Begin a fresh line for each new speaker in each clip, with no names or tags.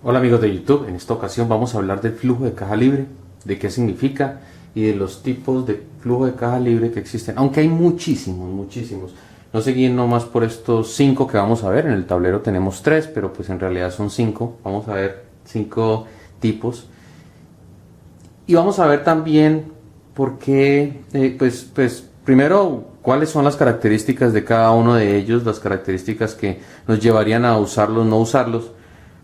Hola amigos de YouTube, en esta ocasión vamos a hablar del flujo de caja libre, de qué significa y de los tipos de flujo de caja libre que existen, aunque hay muchísimos. No se guíen nomás por estos 5 que vamos a ver, en el tablero tenemos 3, pero pues en realidad son 5, vamos a ver 5 tipos. Y vamos a ver también por qué, primero, cuáles son las características de cada uno de ellos, las características que nos llevarían a usarlos, no usarlos,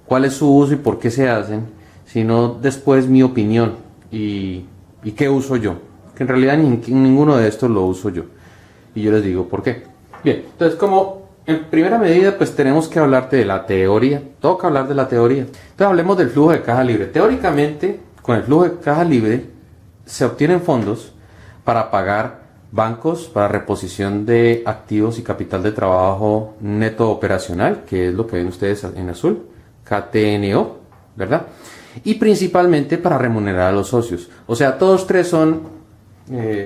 cuál es su uso y por qué se hacen, sino después mi opinión y qué uso yo, que en realidad ninguno de estos lo uso yo, y yo les digo por qué. Bien, entonces como en primera medida pues tenemos que hablar de la teoría, toca hablar de la teoría. Entonces hablemos del flujo de caja libre. Teóricamente, con el flujo de caja libre se obtienen fondos para pagar bancos, para reposición de activos y capital de trabajo neto operacional, que es lo que ven ustedes en azul, KTNO, ¿verdad? Y principalmente para remunerar a los socios. O sea, todos tres son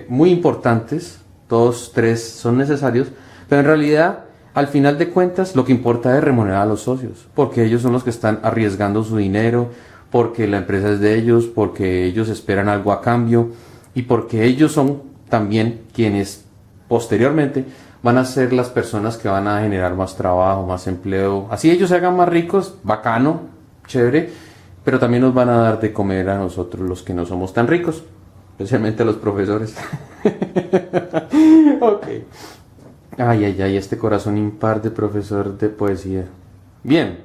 muy importantes, todos tres son necesarios, pero en realidad, al final de cuentas, lo que importa es remunerar a los socios, porque ellos son los que están arriesgando su dinero, porque la empresa es de ellos, porque ellos esperan algo a cambio y porque ellos son también quienes posteriormente van a ser las personas que van a generar más trabajo, más empleo. Así ellos se hagan más ricos, bacano, chévere, pero también nos van a dar de comer a nosotros los que no somos tan ricos, especialmente a los profesores. Ok. Ay, este corazón impar de profesor de poesía. Bien,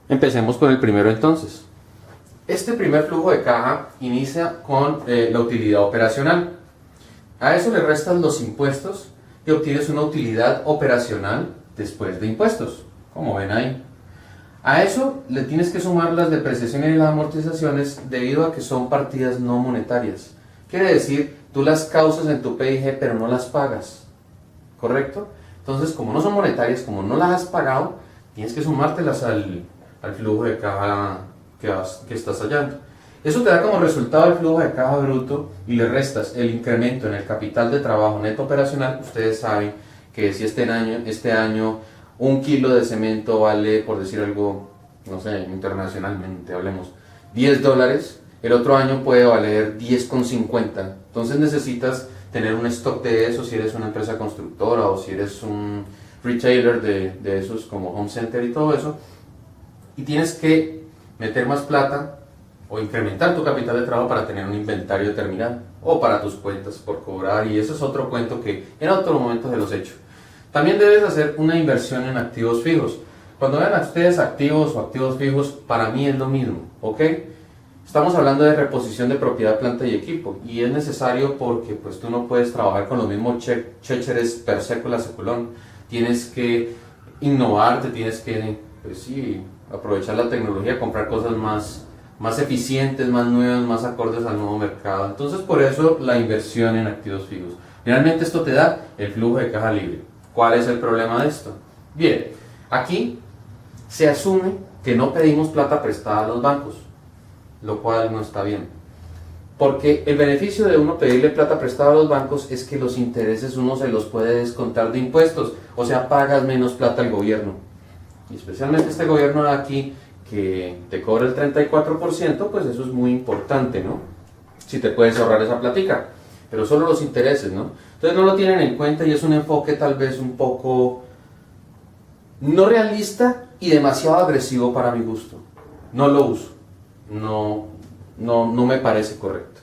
empecemos con el primero entonces. Este primer flujo de caja inicia con la utilidad operacional. A eso le restan los impuestos y obtienes una utilidad operacional después de impuestos, como ven ahí. A eso le tienes que sumar las depreciaciones y las amortizaciones debido a que son partidas no monetarias. Quiere decir, tú las causas en tu PIG pero no las pagas, ¿correcto? Entonces, como no son monetarias, como no las has pagado, tienes que sumártelas al flujo de caja que estás hallando. Eso te da como resultado el flujo de caja bruto y le restas el incremento en el capital de trabajo neto operacional. Ustedes saben que si este año 1 kilo de cemento vale, por decir algo, no sé, internacionalmente hablemos, $10, el otro año puede valer 10,50. Entonces necesitas tener un stock de eso si eres una empresa constructora o si eres un retailer de esos como Home Center y todo eso. Y tienes que meter más plata o incrementar tu capital de trabajo para tener un inventario determinado o para tus cuentas por cobrar, y eso es otro cuento que en otro momento se los he hecho. También debes hacer una inversión en activos fijos. Cuando vean a ustedes activos o activos fijos, para mí es lo mismo, ¿ok? Estamos hablando de reposición de propiedad, planta y equipo, y es necesario porque pues tú no puedes trabajar con los mismos chécheres per sécula seculón. Tienes que innovarte, tienes que, pues sí, aprovechar la tecnología, comprar cosas más eficientes, más nuevas, más acordes al nuevo mercado. Entonces, por eso la inversión en activos fijos. Finalmente, esto te da el flujo de caja libre. ¿Cuál es el problema de esto? Bien, aquí se asume que no pedimos plata prestada a los bancos, lo cual no está bien. Porque el beneficio de uno pedirle plata prestada a los bancos es que los intereses uno se los puede descontar de impuestos, o sea, pagas menos plata al gobierno. Y especialmente este gobierno de aquí, que te cobra el 34%, pues eso es muy importante, ¿no? Si te puedes ahorrar esa platica, pero solo los intereses, ¿no? Entonces no lo tienen en cuenta y es un enfoque tal vez un poco no realista y demasiado agresivo para mi gusto. No lo uso, no me parece correcto.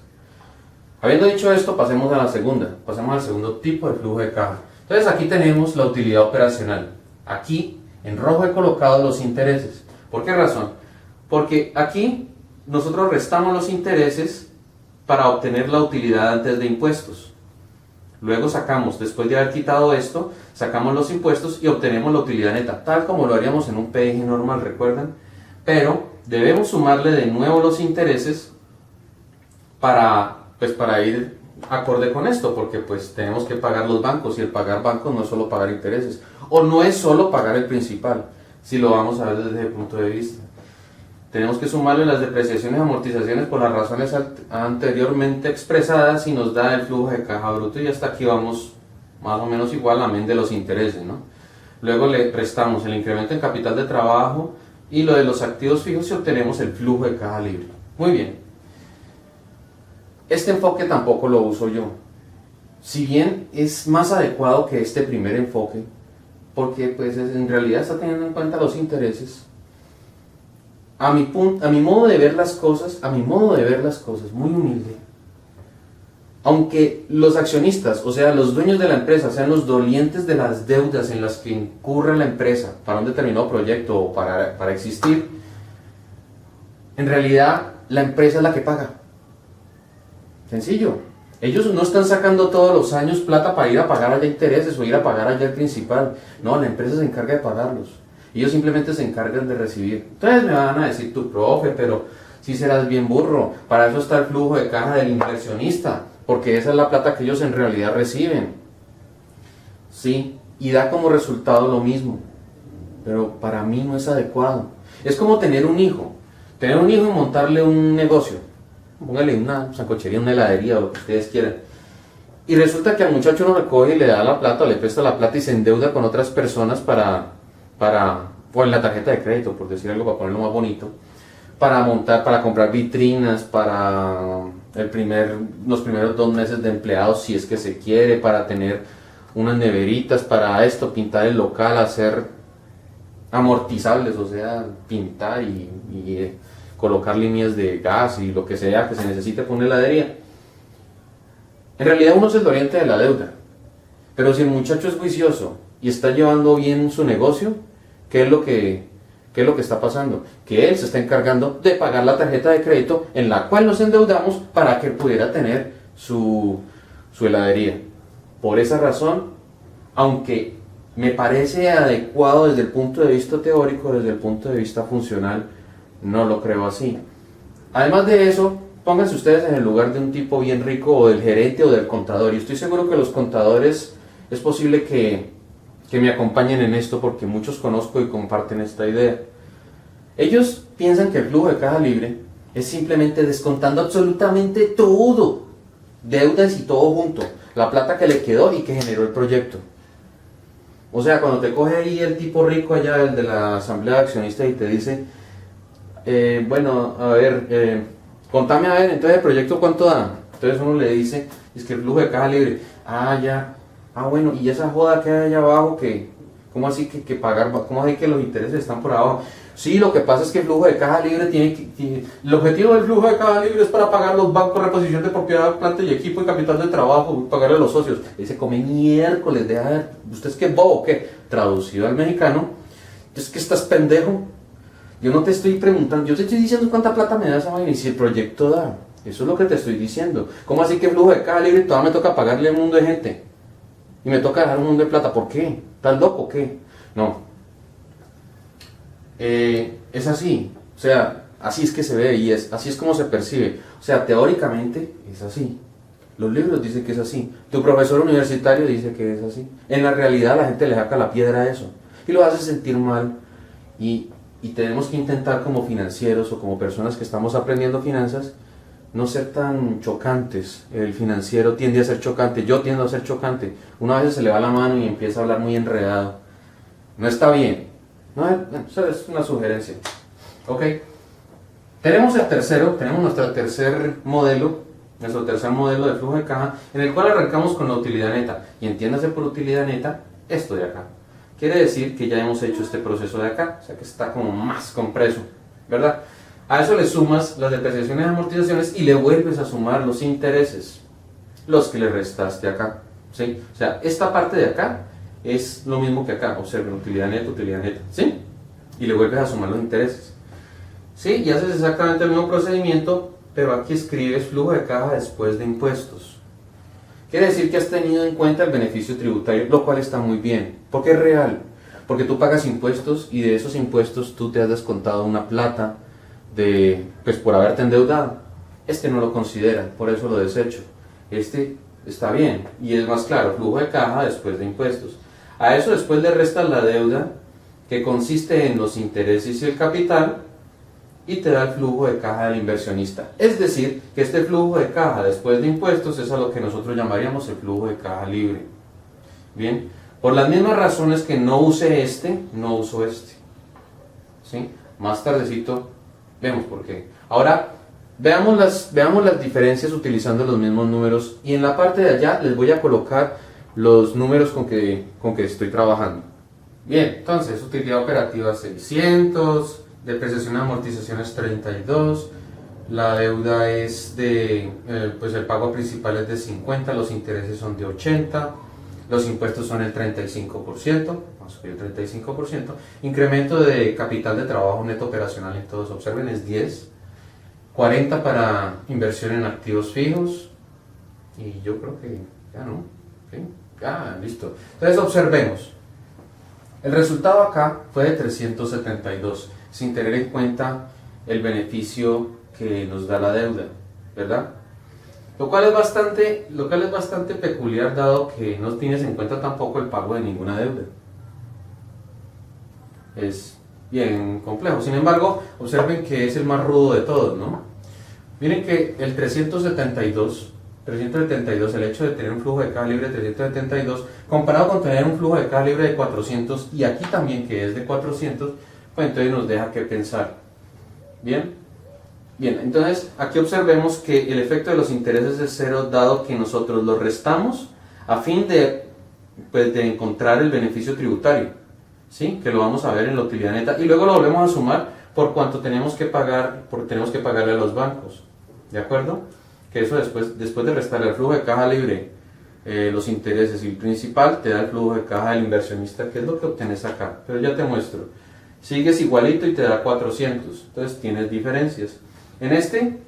Habiendo dicho esto, pasemos al segundo tipo de flujo de caja. Entonces aquí tenemos la utilidad operacional. Aquí en rojo he colocado los intereses. ¿Por qué razón? Porque aquí nosotros restamos los intereses para obtener la utilidad antes de impuestos. Luego sacamos, después de haber quitado esto, sacamos los impuestos y obtenemos la utilidad neta, tal como lo haríamos en un PIG normal, ¿recuerdan? Pero debemos sumarle de nuevo los intereses para ir acorde con esto, porque pues tenemos que pagar los bancos, y el pagar bancos no es solo pagar intereses, o no es solo pagar el principal, si lo vamos a ver desde ese punto de vista. Tenemos que sumarle las depreciaciones y amortizaciones por las razones anteriormente expresadas y nos da el flujo de caja bruto, y hasta aquí vamos más o menos igual, amén de los intereses, ¿no? Luego le prestamos el incremento en capital de trabajo y lo de los activos fijos y obtenemos el flujo de caja libre. Muy bien. Este enfoque tampoco lo uso yo. Si bien es más adecuado que este primer enfoque, porque pues en realidad está teniendo en cuenta los intereses. A mi modo de ver las cosas, muy humilde, aunque los accionistas, o sea, los dueños de la empresa, sean los dolientes de las deudas en las que incurre la empresa para un determinado proyecto o para existir, en realidad la empresa es la que paga. Sencillo. Ellos no están sacando todos los años plata para ir a pagar allá intereses o ir a pagar allá el principal. No, la empresa se encarga de pagarlos. Ellos simplemente se encargan de recibir. Entonces me van a decir, tu profe, pero si serás bien burro, para eso está el flujo de caja del inversionista, porque esa es la plata que ellos en realidad reciben. Sí, y da como resultado lo mismo, pero para mí no es adecuado. Es como tener un hijo y montarle un negocio. Póngale una sancochería, una heladería o lo que ustedes quieran. Y resulta que al muchacho uno le coge y le da la plata, o le presta la plata y se endeuda con otras personas por la tarjeta de crédito, por decir algo, para ponerlo más bonito, para comprar vitrinas, para los primeros 2 meses de empleados, si es que se quiere, para tener unas neveritas, para esto, pintar el local, hacer amortizables, o sea, pintar y colocar líneas de gas y lo que sea que se necesite para una heladería. En realidad uno es el doliente de la deuda, pero si el muchacho es juicioso y está llevando bien su negocio, ¿qué es lo que está pasando? Que él se está encargando de pagar la tarjeta de crédito en la cual nos endeudamos para que pudiera tener su heladería. Por esa razón, aunque me parece adecuado desde el punto de vista teórico, desde el punto de vista funcional, no lo creo así. Además de eso, pónganse ustedes en el lugar de un tipo bien rico o del gerente o del contador. Y estoy seguro que los contadores es posible que me acompañen en esto porque muchos conozco y comparten esta idea. Ellos piensan que el flujo de caja libre es simplemente descontando absolutamente todo, deudas y todo junto, la plata que le quedó y que generó el proyecto. O sea, cuando te coge ahí el tipo rico allá, el de la asamblea de accionistas y te dice, bueno, a ver, contame a ver, entonces el proyecto cuánto da. Entonces uno le dice, es que el flujo de caja libre, ya, bueno, y esa joda que hay allá abajo, ¿cómo así que pagar, cómo así que los intereses están por abajo? Sí, lo que pasa es que el flujo de caja libre el objetivo del flujo de caja libre es para pagar los bancos, reposición de propiedad, planta y equipo y capital de trabajo, pagarle a los socios. Y se come miércoles, deja ver, ¿usted es que bobo o qué? Traducido al mexicano, es que estás pendejo. Yo no te estoy preguntando, yo te estoy diciendo cuánta plata me da esa vaina y si el proyecto da. Eso es lo que te estoy diciendo. ¿Cómo así que flujo de caja libre todavía me toca pagarle a un mundo de gente? Y me toca dejar un mundo de plata. ¿Por qué? ¿Estás loco o qué? No. Es así. O sea, así es que se ve y así es como se percibe. O sea, teóricamente es así. Los libros dicen que es así. Tu profesor universitario dice que es así. En la realidad la gente le saca la piedra a eso. Y lo hace sentir mal. Y tenemos que intentar como financieros o como personas que estamos aprendiendo finanzas no ser tan chocantes. El financiero tiende a ser chocante, yo tiendo a ser chocante. Una vez se le va la mano y empieza a hablar muy enredado. No está bien. No, eso es una sugerencia. Ok. Tenemos nuestro tercer modelo de flujo de caja, en el cual arrancamos con la utilidad neta. Y entiéndase por utilidad neta esto de acá. Quiere decir que ya hemos hecho este proceso de acá, o sea que está como más compreso, ¿verdad? A eso le sumas las depreciaciones y amortizaciones y le vuelves a sumar los intereses, los que le restaste acá, ¿sí? O sea, esta parte de acá es lo mismo que acá, observen, utilidad neta, ¿sí? Y le vuelves a sumar los intereses, ¿sí? Y haces exactamente el mismo procedimiento, pero aquí escribes flujo de caja después de impuestos. Quiere decir que has tenido en cuenta el beneficio tributario, lo cual está muy bien, porque es real, porque tú pagas impuestos y de esos impuestos tú te has descontado una plata pues por haberte endeudado. Este no lo considera, por eso lo desecho. Este está bien y es más claro, flujo de caja después de impuestos. A eso después le restas la deuda, que consiste en los intereses y el capital, y te da el flujo de caja del inversionista. Es decir, que este flujo de caja después de impuestos es a lo que nosotros llamaríamos el flujo de caja libre. Bien, por las mismas razones que no use este, no uso este. ¿Sí? más tardecito vemos por qué. Ahora, veamos las diferencias utilizando los mismos números, y en la parte de allá les voy a colocar los números con que estoy trabajando. Bien, entonces, utilidad operativa 600, depreciación y amortizaciones 32, la deuda es pues el pago principal es de 50, los intereses son de 80, los impuestos son el 35%, vamos a subir el 35%, incremento de capital de trabajo neto operacional en todos, observen, es 10, 40 para inversión en activos fijos, y yo creo que ya no, ¿sí? Ya, listo. Entonces observemos, el resultado acá fue de 372, sin tener en cuenta el beneficio que nos da la deuda, ¿verdad? Lo cual es bastante peculiar, dado que no tienes en cuenta tampoco el pago de ninguna deuda. Es bien complejo. Sin embargo, observen que es el más rudo de todos, ¿no? Miren que el 372, el hecho de tener un flujo de caja libre de 372, comparado con tener un flujo de caja libre de 400, y aquí también que es de 400, pues entonces nos deja que pensar. Bien, entonces aquí observemos que el efecto de los intereses es cero, dado que nosotros los restamos a fin de encontrar el beneficio tributario, ¿sí? Que lo vamos a ver en la utilidad neta, y luego lo volvemos a sumar por cuánto tenemos que pagarle a los bancos, ¿de acuerdo? Que eso después de restar el flujo de caja libre, los intereses y el principal, te da el flujo de caja del inversionista, que es lo que obtienes acá, pero ya te muestro. Sigues igualito y te da 400, entonces tienes diferencias. En este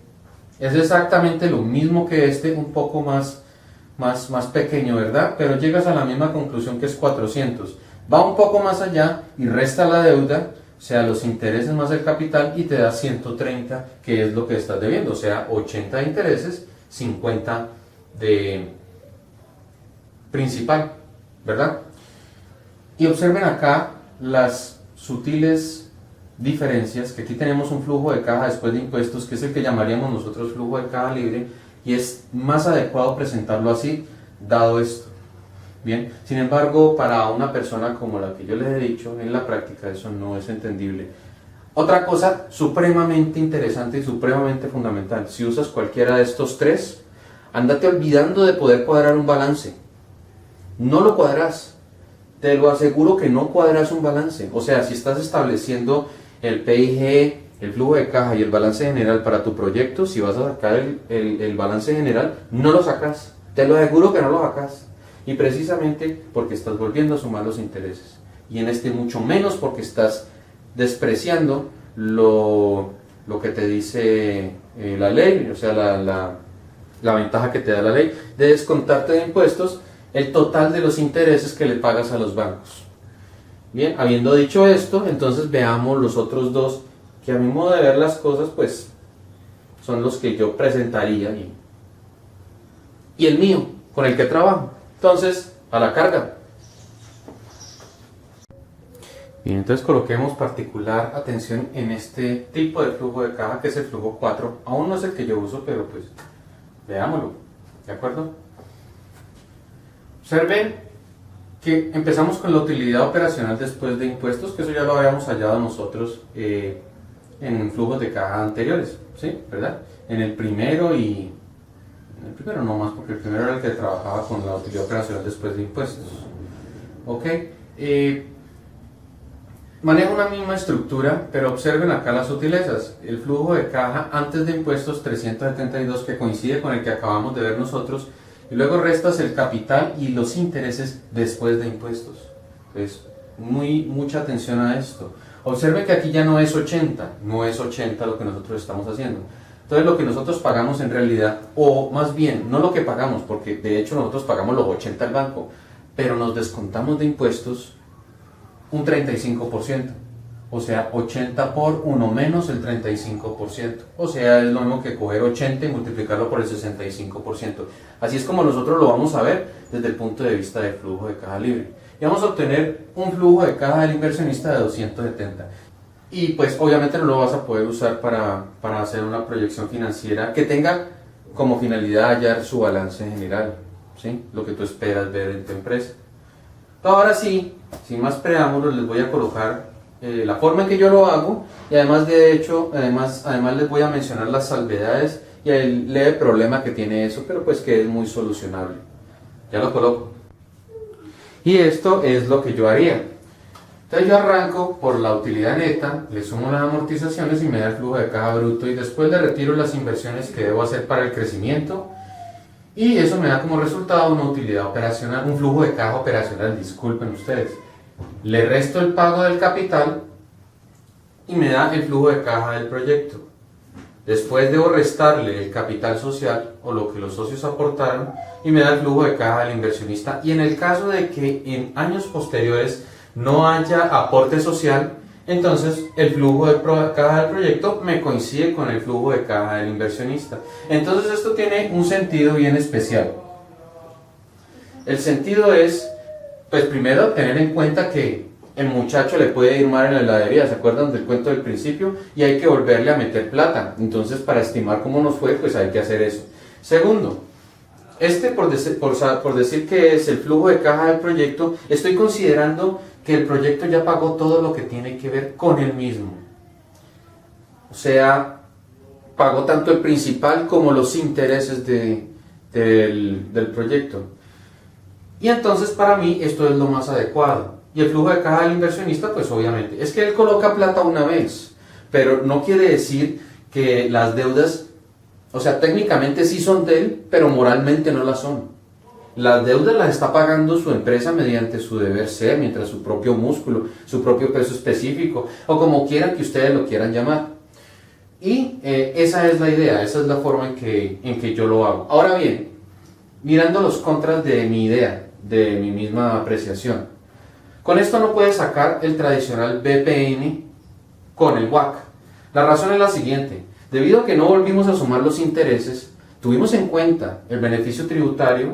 es exactamente lo mismo que este, un poco más pequeño, ¿verdad? Pero llegas a la misma conclusión, que es 400. Va un poco más allá y resta la deuda, o sea, los intereses más el capital, y te da 130, que es lo que estás debiendo, o sea, 80 de intereses, 50 de principal, ¿verdad? Y observen acá las sutiles diferencias, que aquí tenemos un flujo de caja después de impuestos, que es el que llamaríamos nosotros flujo de caja libre, y es más adecuado presentarlo así, dado esto. Bien, sin embargo, para una persona como la que yo les he dicho, en la práctica eso no es entendible. Otra cosa supremamente interesante y supremamente fundamental: si usas cualquiera de estos tres, ándate olvidando de poder cuadrar un balance. No lo cuadras, te lo aseguro que no cuadras un balance. O sea, si estás estableciendo el PIG, el flujo de caja y el balance general para tu proyecto, si vas a sacar el balance general, no lo sacas, te lo aseguro que no lo sacas, y precisamente porque estás volviendo a sumar los intereses, y en este mucho menos, porque estás despreciando lo que te dice la ley, o sea, la ventaja que te da la ley de descontarte de impuestos el total de los intereses que le pagas a los bancos. Bien, habiendo dicho esto, entonces veamos los otros dos, que a mi modo de ver las cosas, pues son los que yo presentaría, y el mío, con el que trabajo. Entonces, a la carga. Bien, entonces coloquemos particular atención en este tipo de flujo de caja, que es el flujo 4. Aún no es el que yo uso, pero pues veámoslo, ¿de acuerdo? Observen que empezamos con la utilidad operacional después de impuestos, que eso ya lo habíamos hallado nosotros en flujos de caja anteriores, ¿sí? ¿Verdad? En el primero no más, porque el primero era el que trabajaba con la utilidad operacional después de impuestos. ¿Ok? Maneja una misma estructura, pero observen acá las sutilezas. El flujo de caja antes de impuestos 372, que coincide con el que acabamos de ver nosotros, y luego restas el capital y los intereses después de impuestos. Entonces, mucha atención a esto. Observen que aquí ya no es 80, no es 80 lo que nosotros estamos haciendo. Entonces lo que nosotros pagamos en realidad, o más bien, no lo que pagamos, porque de hecho nosotros pagamos los 80 al banco, pero nos descontamos de impuestos un 35%, o sea, 80 por 1 menos el 35%, o sea, es lo mismo que coger 80 y multiplicarlo por el 65%. Así es como nosotros lo vamos a ver desde el punto de vista de flujo de caja libre. Y vamos a obtener un flujo de caja del inversionista de 270. Y pues obviamente no lo vas a poder usar para hacer una proyección financiera que tenga como finalidad hallar su balance general, ¿sí? Lo que tú esperas ver en tu empresa. Ahora sí, sin más preámbulos, les voy a colocar la forma en que yo lo hago, y además de hecho, además les voy a mencionar las salvedades y el leve problema que tiene eso, pero pues que es muy solucionable. Ya lo coloco. Y esto es lo que yo haría. Entonces yo arranco por la utilidad neta, le sumo las amortizaciones y me da el flujo de caja bruto, y después le retiro las inversiones que debo hacer para el crecimiento, y eso me da como resultado una utilidad operacional, un flujo de caja operacional, disculpen ustedes. Le resto el pago del capital y me da el flujo de caja del proyecto. Después debo restarle el capital social o lo que los socios aportaron y me da el flujo de caja del inversionista. Y en el caso de que en años posteriores no haya aporte social, entonces el flujo de caja del proyecto me coincide con el flujo de caja del inversionista. Entonces esto tiene un sentido bien especial. El sentido es, pues primero, tener en cuenta que el muchacho le puede ir mal en la heladería, ¿se acuerdan del cuento del principio? Y hay que volverle a meter plata. Entonces, para estimar cómo nos fue, pues hay que hacer eso. Segundo, por decir que es el flujo de caja del proyecto, estoy considerando que el proyecto ya pagó todo lo que tiene que ver con él mismo. O sea, pagó tanto el principal como los intereses del proyecto. Y entonces para mí esto es lo más adecuado. Y el flujo de caja del inversionista, pues obviamente, es que él coloca plata una vez, pero no quiere decir que las deudas, o sea, técnicamente sí son de él, pero moralmente no las son. Las deudas las está pagando su empresa mediante su deber ser, mientras su propio músculo, su propio peso específico, o como quieran que ustedes lo quieran llamar. Y esa es la idea, esa es la forma en que yo lo hago. Ahora bien, mirando los contras de mi idea, de mi misma apreciación, con esto no puedes sacar el tradicional BPN con el WACC. La razón es la siguiente: debido a que no volvimos a sumar los intereses, tuvimos en cuenta el beneficio tributario,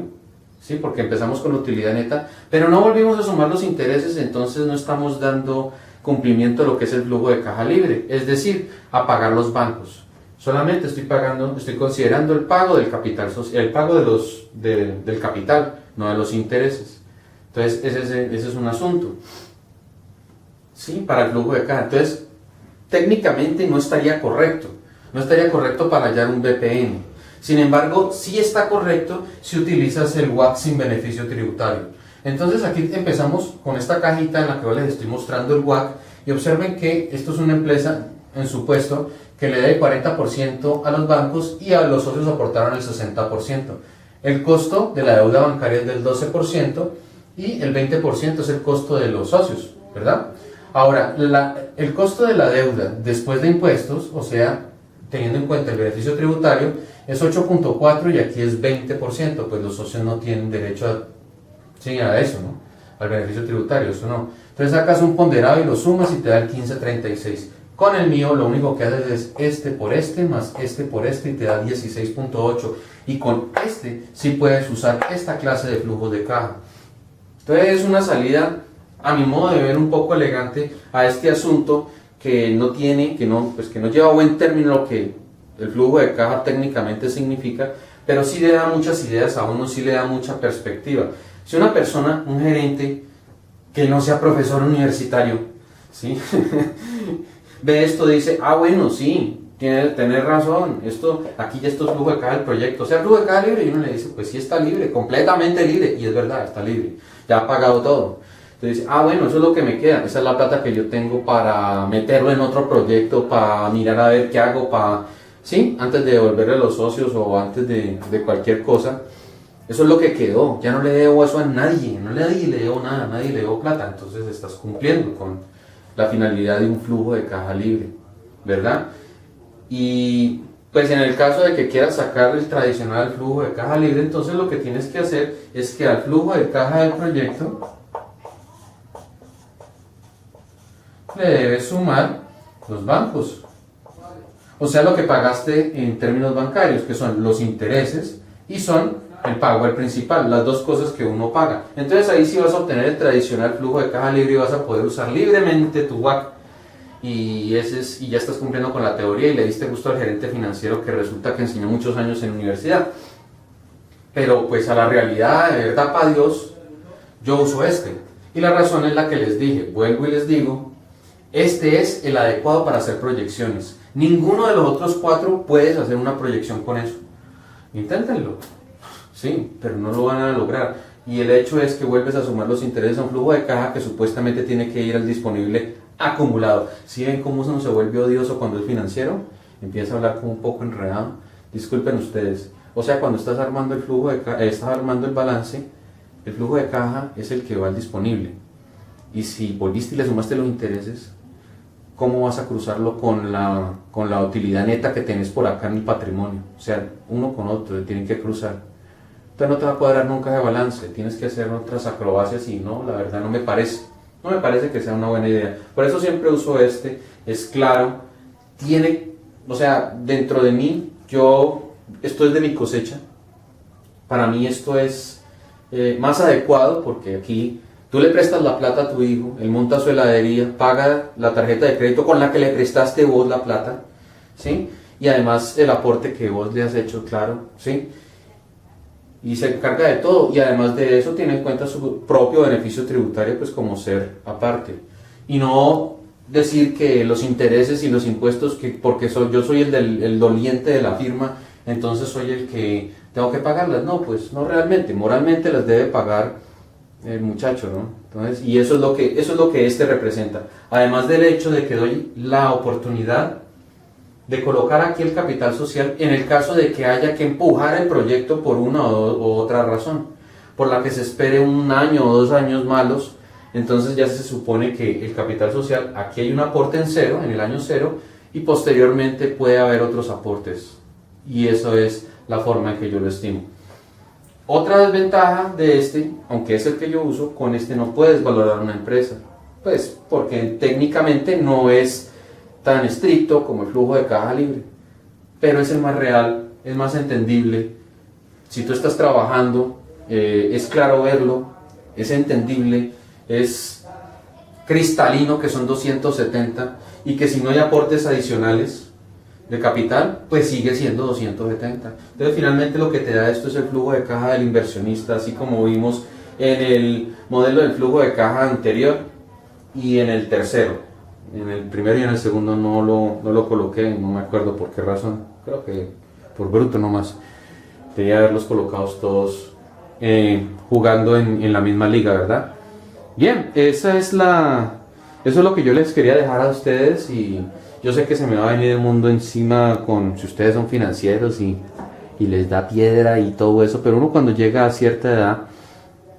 ¿sí? Porque empezamos con utilidad neta, pero no volvimos a sumar los intereses, entonces no estamos dando cumplimiento a lo que es el flujo de caja libre, es decir, a pagar los bancos. Solamente estoy considerando el pago del capital social, el pago del capital, no de los intereses. Entonces ese es un asunto, ¿sí? Para el flujo de caja. Entonces técnicamente no estaría correcto para hallar un BPN. Sin embargo, sí está correcto si utilizas el WACC sin beneficio tributario. Entonces aquí empezamos con esta cajita en la que yo les estoy mostrando el WACC, y observen que esto es una empresa en supuesto que le dé 40% a los bancos y a los socios aportaron el 60%. El costo de la deuda bancaria es del 12% y el 20% es el costo de los socios, ¿verdad? Ahora, el costo de la deuda después de impuestos, o sea, teniendo en cuenta el beneficio tributario, es 8.4 y aquí es 20%, pues los socios no tienen derecho a eso, ¿no? Al beneficio tributario, eso no. Entonces sacas un ponderado y lo sumas y te da el 15.36. Con el mío lo único que haces es este por este más este por este y te da 16.8. Y con este sí puedes usar esta clase de flujo de caja. Entonces es una salida, a mi modo de ver, un poco elegante a este asunto que no lleva a buen término lo que el flujo de caja técnicamente significa, pero sí le da muchas ideas a uno, sí le da mucha perspectiva. Si una persona, un gerente que no sea profesor universitario, ¿sí? ve esto, dice, bueno, sí, tenés razón, aquí ya esto es flujo de caja del proyecto, o sea, flujo de caja libre, y uno le dice, pues sí está libre, completamente libre, y es verdad, está libre, ya ha pagado todo. Entonces dice, bueno, eso es lo que me queda, esa es la plata que yo tengo para meterlo en otro proyecto, para mirar a ver qué hago, ¿sí? Antes de devolverle a los socios o antes de cualquier cosa. Eso es lo que quedó, ya no le debo eso a nadie, nadie le debo nada, nadie le debo plata, entonces estás cumpliendo con la finalidad de un flujo de caja libre, ¿verdad? Y pues en el caso de que quieras sacar el tradicional flujo de caja libre, entonces lo que tienes que hacer es que al flujo de caja del proyecto le debes sumar los bancos, o sea, lo que pagaste en términos bancarios, que son los intereses y son el pago al principal, las dos cosas que uno paga. Entonces ahí sí vas a obtener el tradicional flujo de caja libre y vas a poder usar libremente tu WACC, y ya estás cumpliendo con la teoría y le diste gusto al gerente financiero que resulta que enseñó muchos años en universidad. Pero pues a la realidad, de verdad, para Dios, yo uso este. Y la razón es la que les dije, vuelvo y les digo, Este es el adecuado para hacer proyecciones. Ninguno de los otros 4 puedes hacer una proyección con eso. Inténtenlo. Sí, pero no lo van a lograr. Y el hecho es que vuelves a sumar los intereses a un flujo de caja que supuestamente tiene que ir al disponible acumulado. ¿Sí ven cómo eso no se vuelve odioso cuando es financiero? Empieza a hablar como un poco enredado. Disculpen ustedes. O sea, cuando estás armando el flujo de caja, estás armando el balance, el flujo de caja es el que va al disponible. Y si volviste y le sumaste los intereses, ¿cómo vas a cruzarlo con la utilidad neta que tenés por acá en el patrimonio? O sea, uno con otro, tienen que cruzar. Entonces no te va a cuadrar nunca de balance, tienes que hacer otras acrobacias y no, la verdad no me parece que sea una buena idea. Por eso siempre uso es claro, o sea, dentro de mí, esto es de mi cosecha, para mí esto es más adecuado porque aquí tú le prestas la plata a tu hijo, él monta su heladería, paga la tarjeta de crédito con la que le prestaste vos la plata, ¿sí? Y además el aporte que vos le has hecho, claro, ¿sí? Y se encarga de todo, y además de eso tiene en cuenta su propio beneficio tributario, pues como ser aparte. Y no decir que los intereses y los impuestos, porque yo soy el doliente de la firma, entonces soy el que tengo que pagarlas. No, pues no realmente, moralmente las debe pagar el muchacho, ¿no? Entonces, y eso es lo que este representa. Además del hecho de que doy la oportunidad de colocar aquí el capital social en el caso de que haya que empujar el proyecto por una u otra razón, por la que se espere 1 año o 2 años malos, entonces ya se supone que el capital social, aquí hay un aporte en cero, en el año 0, y posteriormente puede haber otros aportes, y eso es la forma en que yo lo estimo. Otra desventaja de aunque es el que yo uso, con no puedes valorar una empresa, pues porque técnicamente no es tan estricto como el flujo de caja libre, pero es el más real, es más entendible. Si tú estás trabajando, es claro verlo, es entendible, es cristalino que son 270 y que si no hay aportes adicionales de capital, pues sigue siendo 270. Entonces finalmente lo que te da esto es el flujo de caja del inversionista, así como vimos en el modelo del flujo de caja anterior y en el tercero. En el primero y en el segundo no lo coloqué, no me acuerdo por qué razón, creo que por bruto nomás. Debía haberlos colocados todos jugando en la misma liga, ¿verdad? Bien, eso es lo que yo les quería dejar a ustedes, y yo sé que se me va a venir el mundo encima si ustedes son financieros y les da piedra y todo eso, pero uno cuando llega a cierta edad,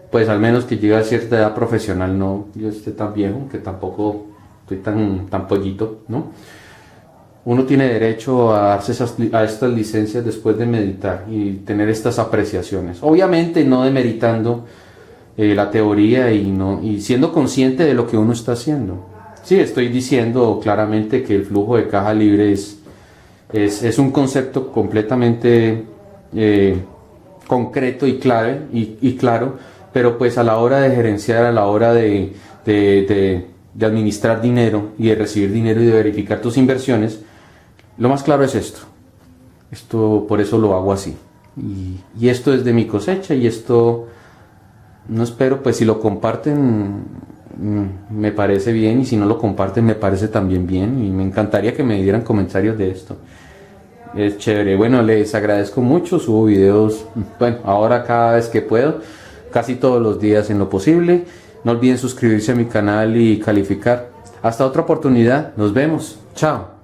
pues al menos que llega a cierta edad profesional, no yo esté tan viejo, que tampoco estoy tan pollito, ¿no? Uno tiene derecho a darse a estas licencias después de meditar y tener estas apreciaciones. Obviamente no demeritando la teoría y siendo consciente de lo que uno está haciendo. Sí, estoy diciendo claramente que el flujo de caja libre es un concepto completamente concreto y clave y claro, pero pues a la hora de gerenciar, a la hora de administrar dinero y de recibir dinero y de verificar tus inversiones, lo más claro es esto por eso lo hago así, y esto es de mi cosecha, y esto no espero, pues si lo comparten me parece bien, y si no lo comparten me parece también bien, y me encantaría que me dieran comentarios de esto. Es chévere. Bueno, les agradezco mucho, subo videos, bueno, ahora cada vez que puedo, casi todos los días en lo posible. No olviden suscribirse a mi canal y calificar. Hasta otra oportunidad, nos vemos, chao.